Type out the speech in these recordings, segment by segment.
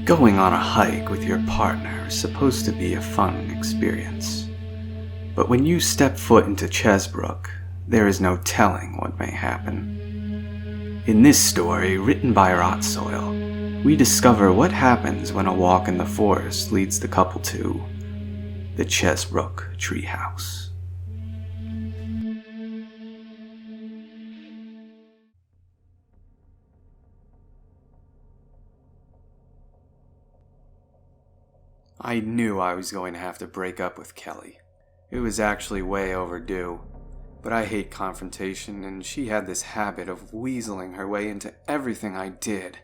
Going on a hike with your partner is supposed to be a fun experience. But when you step foot into Chesbrook, there is no telling what may happen. In this story, written by Rotsoil, we discover what happens when a walk in the forest leads the couple to the Chesbrook Treehouse. I knew I was going to have to break up with Kelly. It was actually way overdue, but I hate confrontation, and she had this habit of weaseling her way into everything I did,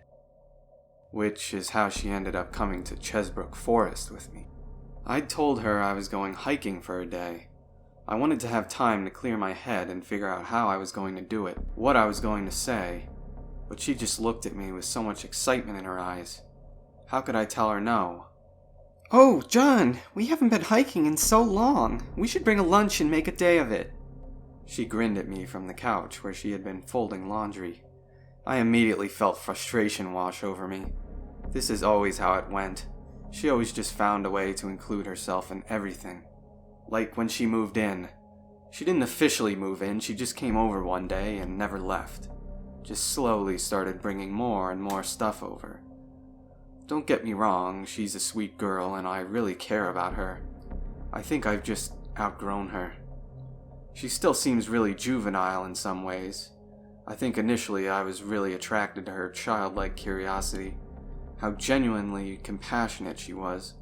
which is how she ended up coming to Chesbrook Forest with me. I'd told her I was going hiking for a day. I wanted to have time to clear my head and figure out how I was going to do it, what I was going to say, but she just looked at me with so much excitement in her eyes. How could I tell her no? "Oh, John, we haven't been hiking in so long. We should bring a lunch and make a day of it." She grinned at me from the couch where she had been folding laundry. I immediately felt frustration wash over me. This is always how it went. She always just found a way to include herself in everything. Like when she moved in. She didn't officially move in, she just came over one day and never left. Just slowly started bringing more and more stuff over. Don't get me wrong, she's a sweet girl and I really care about her. I think I've just outgrown her. She still seems really juvenile in some ways. I think initially I was really attracted to her childlike curiosity, how genuinely compassionate she was,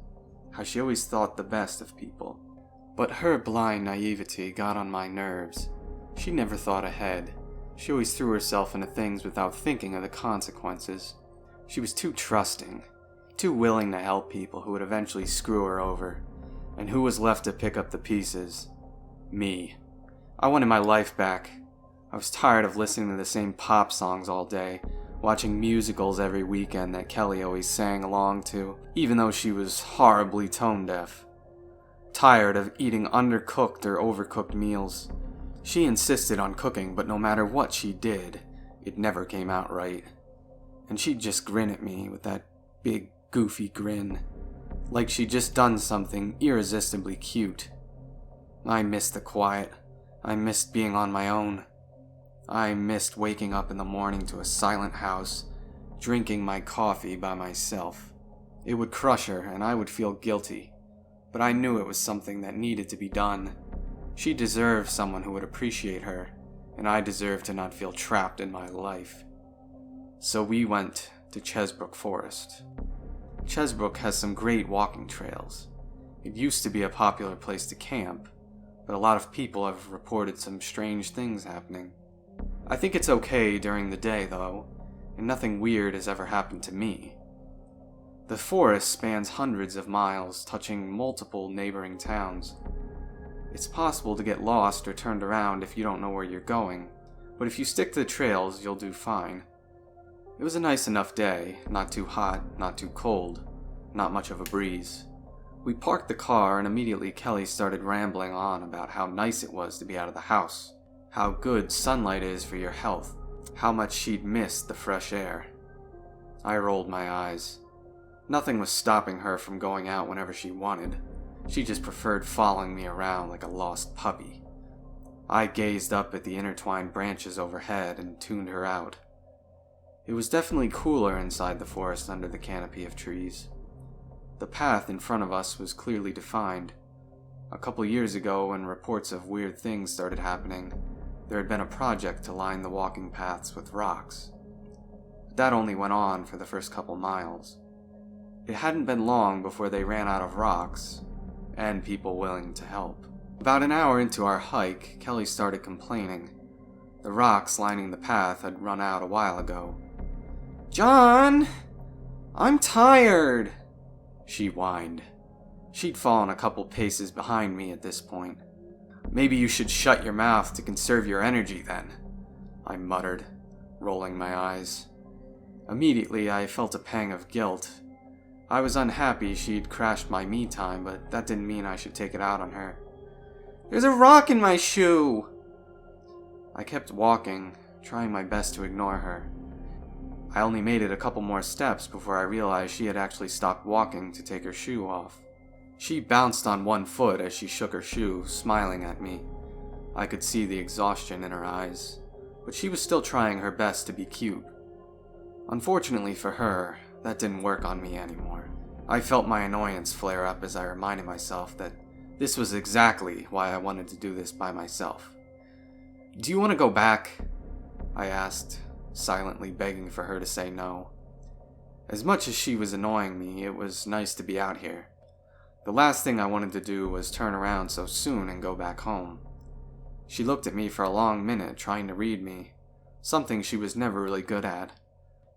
how she always thought the best of people. But her blind naivety got on my nerves. She never thought ahead. She always threw herself into things without thinking of the consequences. She was too trusting. Too willing to help people who would eventually screw her over. And who was left to pick up the pieces? Me. I wanted my life back. I was tired of listening to the same pop songs all day, watching musicals every weekend that Kelly always sang along to, even though she was horribly tone deaf. Tired of eating undercooked or overcooked meals. She insisted on cooking, but no matter what she did, it never came out right. And she'd just grin at me with that big, goofy grin, like she'd just done something irresistibly cute. I missed the quiet. I missed being on my own. I missed waking up in the morning to a silent house, drinking my coffee by myself. It would crush her, and I would feel guilty, but I knew it was something that needed to be done. She deserved someone who would appreciate her, and I deserved to not feel trapped in my life. So we went to Chesbrook Forest. Chesbrook has some great walking trails. It used to be a popular place to camp, but a lot of people have reported some strange things happening. I think it's okay during the day, though, and nothing weird has ever happened to me. The forest spans hundreds of miles, touching multiple neighboring towns. It's possible to get lost or turned around if you don't know where you're going, but if you stick to the trails, you'll do fine. It was a nice enough day, not too hot, not too cold, not much of a breeze. We parked the car and immediately Kelly started rambling on about how nice it was to be out of the house, how good sunlight is for your health, how much she'd missed the fresh air. I rolled my eyes. Nothing was stopping her from going out whenever she wanted. She just preferred following me around like a lost puppy. I gazed up at the intertwined branches overhead and tuned her out. It was definitely cooler inside the forest under the canopy of trees. The path in front of us was clearly defined. A couple years ago, when reports of weird things started happening, there had been a project to line the walking paths with rocks. But that only went on for the first couple miles. It hadn't been long before they ran out of rocks, and people willing to help. About an hour into our hike, Kelly started complaining. The rocks lining the path had run out a while ago. "John, I'm tired," she whined. She'd fallen a couple paces behind me at this point. "Maybe you should shut your mouth to conserve your energy then," I muttered, rolling my eyes. Immediately I felt a pang of guilt. I was unhappy she'd crashed my me time, but that didn't mean I should take it out on her. "There's a rock in my shoe." I kept walking, trying my best to ignore her. I only made it a couple more steps before I realized she had actually stopped walking to take her shoe off. She bounced on one foot as she shook her shoe, smiling at me. I could see the exhaustion in her eyes, but she was still trying her best to be cute. Unfortunately for her, that didn't work on me anymore. I felt my annoyance flare up as I reminded myself that this was exactly why I wanted to do this by myself. "Do you want to go back?" I asked, silently begging for her to say no. As much as she was annoying me, it was nice to be out here. The last thing I wanted to do was turn around so soon and go back home. She looked at me for a long minute, trying to read me, something she was never really good at.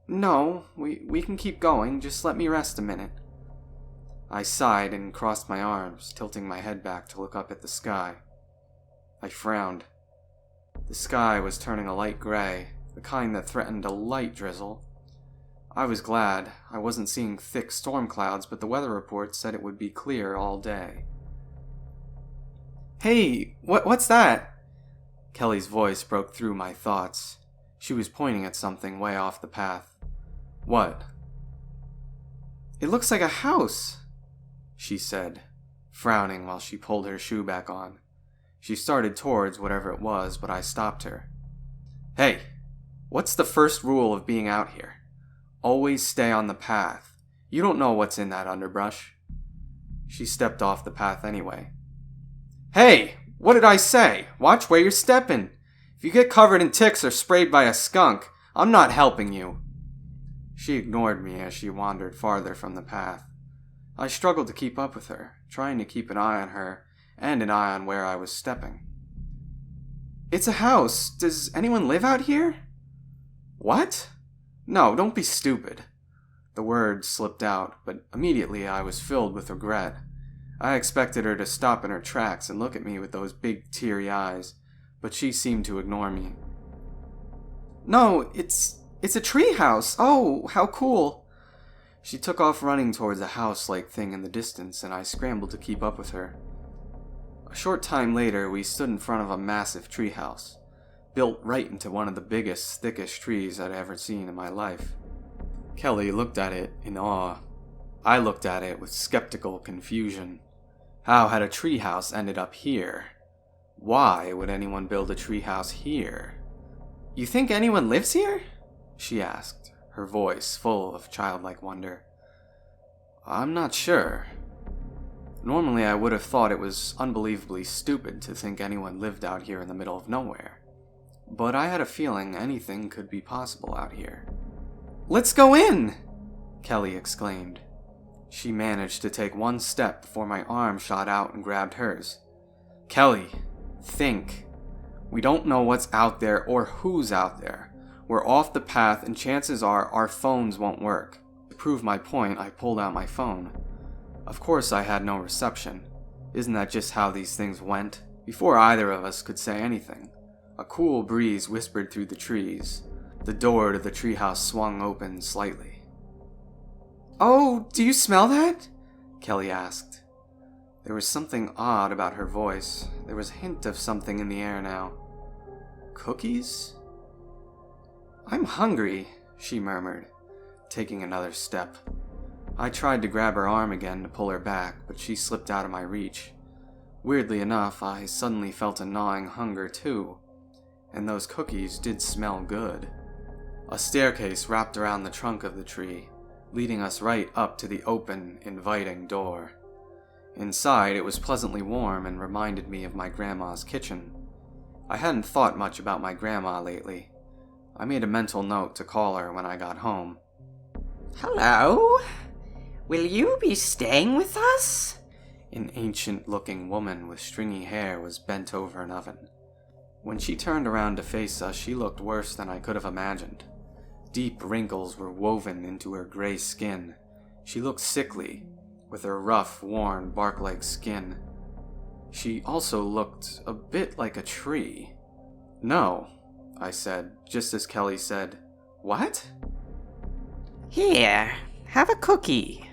"No, we can keep going, just let me rest a minute." I sighed and crossed my arms, tilting my head back to look up at the sky. I frowned. The sky was turning a light gray, the kind that threatened a light drizzle. I was glad I wasn't seeing thick storm clouds, but the weather report said it would be clear all day. "Hey, what's that?" Kelly's voice broke through my thoughts. She was pointing at something way off the path. "What?" "It looks like a house," she said, frowning while she pulled her shoe back on. She started towards whatever it was, but I stopped her. "Hey, what's the first rule of being out here? Always stay on the path. You don't know what's in that underbrush." She stepped off the path anyway. "Hey, what did I say? Watch where you're stepping. If you get covered in ticks or sprayed by a skunk, I'm not helping you." She ignored me as she wandered farther from the path. I struggled to keep up with her, trying to keep an eye on her and an eye on where I was stepping. "It's a house. Does anyone live out here?" "What? No, don't be stupid." The word slipped out, but immediately I was filled with regret. I expected her to stop in her tracks and look at me with those big teary eyes, but she seemed to ignore me. "No, it's a tree house. Oh, how cool." She took off running towards a house-like thing in the distance, and I scrambled to keep up with her. A short time later, we stood in front of a massive treehouse, built right into one of the biggest, thickest trees I'd ever seen in my life. Kelly looked at it in awe. I looked at it with skeptical confusion. How had a treehouse ended up here? Why would anyone build a treehouse here? "You think anyone lives here?" she asked, her voice full of childlike wonder. "I'm not sure. Normally I would have thought it was unbelievably stupid to think anyone lived out here in the middle of nowhere. But I had a feeling anything could be possible out here." "Let's go in!" Kelly exclaimed. She managed to take one step before my arm shot out and grabbed hers. "Kelly, think. We don't know what's out there or who's out there. We're off the path and chances are our phones won't work." To prove my point, I pulled out my phone. Of course I had no reception. Isn't that just how these things went? Before either of us could say anything, a cool breeze whispered through the trees. The door to the treehouse swung open slightly. "Oh, do you smell that?" Kelly asked. There was something odd about her voice. There was a hint of something in the air now. "Cookies?" "I'm hungry," she murmured, taking another step. I tried to grab her arm again to pull her back, but she slipped out of my reach. Weirdly enough, I suddenly felt a gnawing hunger too, and those cookies did smell good. A staircase wrapped around the trunk of the tree, leading us right up to the open, inviting door. Inside, it was pleasantly warm and reminded me of my grandma's kitchen. I hadn't thought much about my grandma lately. I made a mental note to call her when I got home. "Hello? Will you be staying with us?" An ancient-looking woman with stringy hair was bent over an oven. When she turned around to face us, she looked worse than I could have imagined. Deep wrinkles were woven into her gray skin. She looked sickly, with her rough, worn, bark-like skin. She also looked a bit like a tree. "No," I said, just as Kelly said, "What?" "Here, have a cookie,"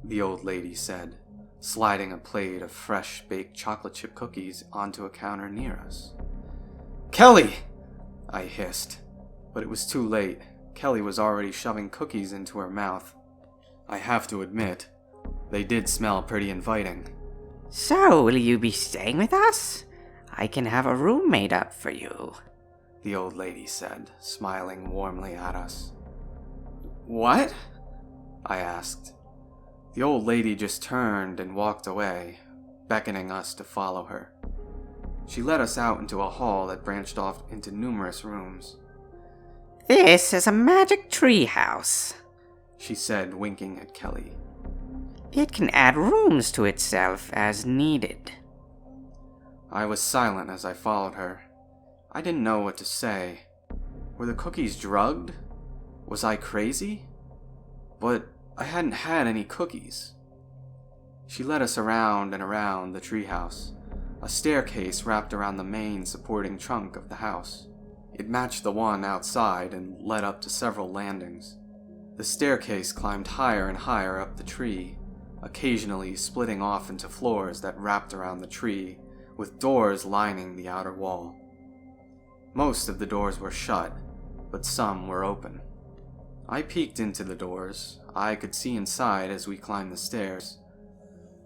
the old lady said, sliding a plate of fresh baked chocolate chip cookies onto a counter near us. "Kelly!" I hissed, but it was too late. Kelly was already shoving cookies into her mouth. I have to admit, they did smell pretty inviting. So, will you be staying with us? I can have a room made up for you, the old lady said, smiling warmly at us. What? I asked. The old lady just turned and walked away, beckoning us to follow her. She led us out into a hall that branched off into numerous rooms. This is a magic treehouse, she said, winking at Kelly. It can add rooms to itself as needed. I was silent as I followed her. I didn't know what to say. Were the cookies drugged? Was I crazy? But I hadn't had any cookies. She led us around and around the treehouse. A staircase wrapped around the main supporting trunk of the house. It matched the one outside and led up to several landings. The staircase climbed higher and higher up the tree, occasionally splitting off into floors that wrapped around the tree, with doors lining the outer wall. Most of the doors were shut, but some were open. I peeked into the doors. I could see inside as we climbed the stairs.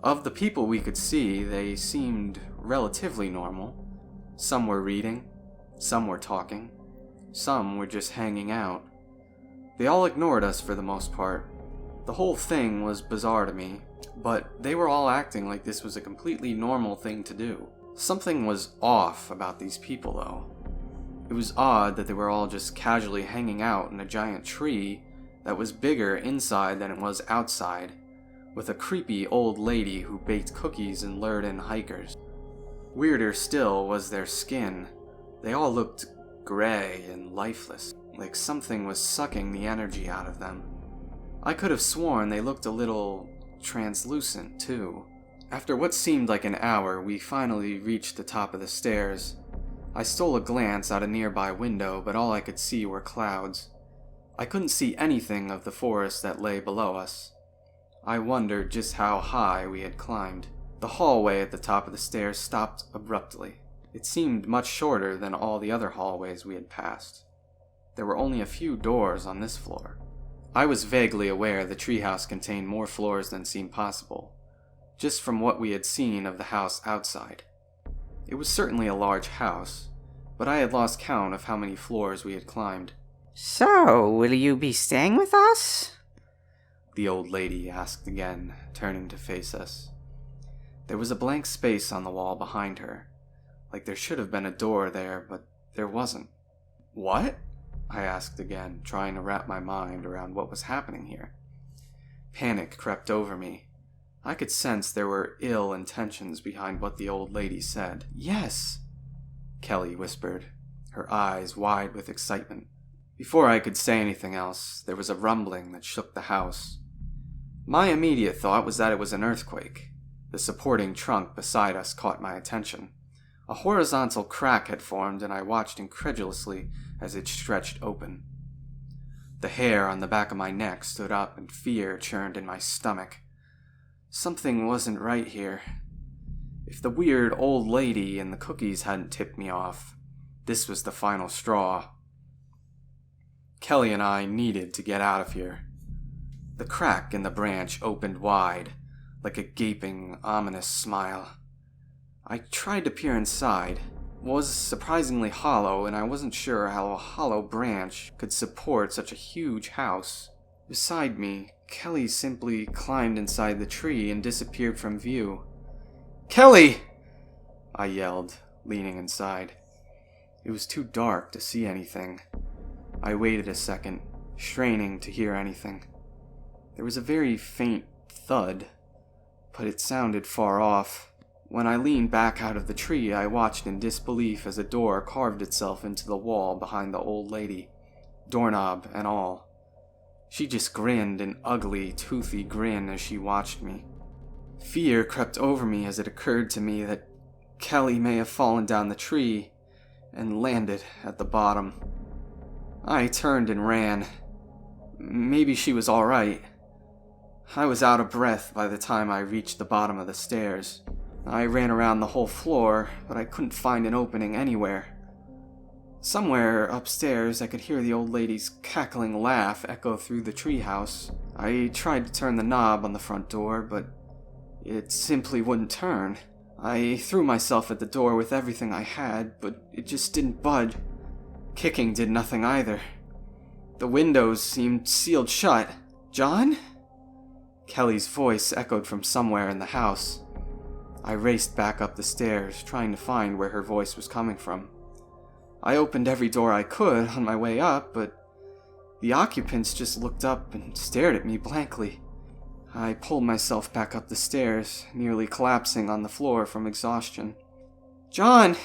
Of the people we could see, they seemed relatively normal. Some were reading, some were talking, some were just hanging out. They all ignored us for the most part. The whole thing was bizarre to me, but they were all acting like this was a completely normal thing to do. Something was off about these people, though. It was odd that they were all just casually hanging out in a giant tree that was bigger inside than it was outside, with a creepy old lady who baked cookies and lured in hikers. Weirder still was their skin. They all looked gray and lifeless, like something was sucking the energy out of them. I could have sworn they looked a little translucent, too. After what seemed like an hour, we finally reached the top of the stairs. I stole a glance out a nearby window, but all I could see were clouds. I couldn't see anything of the forest that lay below us. I wondered just how high we had climbed. The hallway at the top of the stairs stopped abruptly. It seemed much shorter than all the other hallways we had passed. There were only a few doors on this floor. I was vaguely aware the treehouse contained more floors than seemed possible, just from what we had seen of the house outside. It was certainly a large house, but I had lost count of how many floors we had climbed. So, will you be staying with us? The old lady asked again, turning to face us. There was a blank space on the wall behind her, like there should have been a door there, but there wasn't. What? I asked again, trying to wrap my mind around what was happening here. Panic crept over me. I could sense there were ill intentions behind what the old lady said. Yes, Kelly whispered, her eyes wide with excitement. Before I could say anything else, there was a rumbling that shook the house. My immediate thought was that it was an earthquake. The supporting trunk beside us caught my attention. A horizontal crack had formed, and I watched incredulously as it stretched open. The hair on the back of my neck stood up, and fear churned in my stomach. Something wasn't right here. If the weird old lady and the cookies hadn't tipped me off, this was the final straw. Kelly and I needed to get out of here. The crack in the branch opened wide, like a gaping, ominous smile. I tried to peer inside. It was surprisingly hollow, and I wasn't sure how a hollow branch could support such a huge house. Beside me, Kelly simply climbed inside the tree and disappeared from view. "Kelly!" I yelled, leaning inside. It was too dark to see anything. I waited a second, straining to hear anything. There was a very faint thud, but it sounded far off. When I leaned back out of the tree, I watched in disbelief as a door carved itself into the wall behind the old lady, doorknob and all. She just grinned an ugly, toothy grin as she watched me. Fear crept over me as it occurred to me that Kelly may have fallen down the tree and landed at the bottom. I turned and ran. Maybe she was all right. I was out of breath by the time I reached the bottom of the stairs. I ran around the whole floor, but I couldn't find an opening anywhere. Somewhere upstairs, I could hear the old lady's cackling laugh echo through the treehouse. I tried to turn the knob on the front door, but it simply wouldn't turn. I threw myself at the door with everything I had, but it just didn't budge. Kicking did nothing either. The windows seemed sealed shut. "John?" Kelly's voice echoed from somewhere in the house. I raced back up the stairs, trying to find where her voice was coming from. I opened every door I could on my way up, but the occupants just looked up and stared at me blankly. I pulled myself back up the stairs, nearly collapsing on the floor from exhaustion. "John!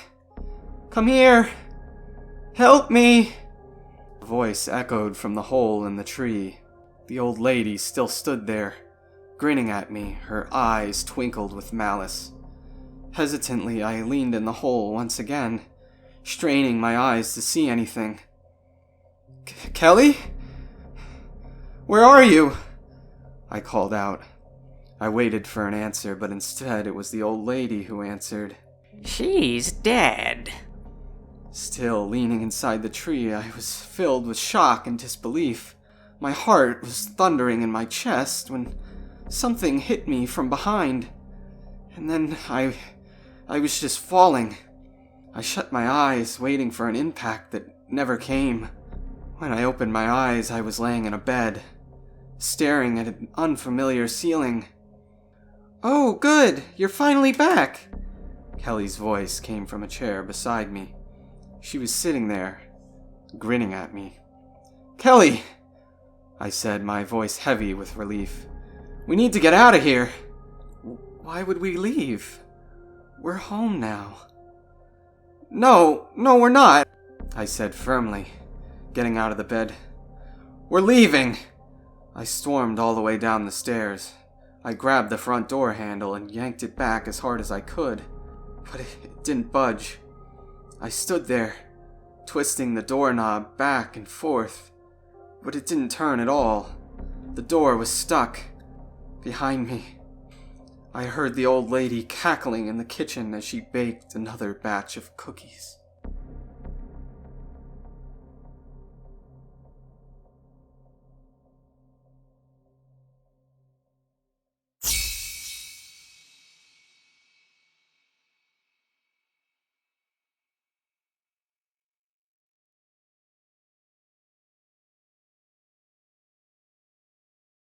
Come here! Help me!" A voice echoed from the hole in the tree. The old lady still stood there, grinning at me, her eyes twinkled with malice. Hesitantly, I leaned in the hole once again, straining my eyes to see anything. "Kelly? Where are you?" I called out. I waited for an answer, but instead it was the old lady who answered. She's dead. Still leaning inside the tree, I was filled with shock and disbelief. My heart was thundering in my chest when something hit me from behind. And then I was just falling. I shut my eyes, waiting for an impact that never came. When I opened my eyes, I was laying in a bed, staring at an unfamiliar ceiling. "Oh, good! You're finally back!" Kelly's voice came from a chair beside me. She was sitting there, grinning at me. "Kelly!" I said, my voice heavy with relief. "We need to get out of here!" "Why would we leave? We're home now." No, we're not," I said firmly, getting out of the bed. "We're leaving!" I stormed all the way down the stairs. I grabbed the front door handle and yanked it back as hard as I could, but it didn't budge. I stood there, twisting the doorknob back and forth, but it didn't turn at all. The door was stuck behind me. I heard the old lady cackling in the kitchen as she baked another batch of cookies.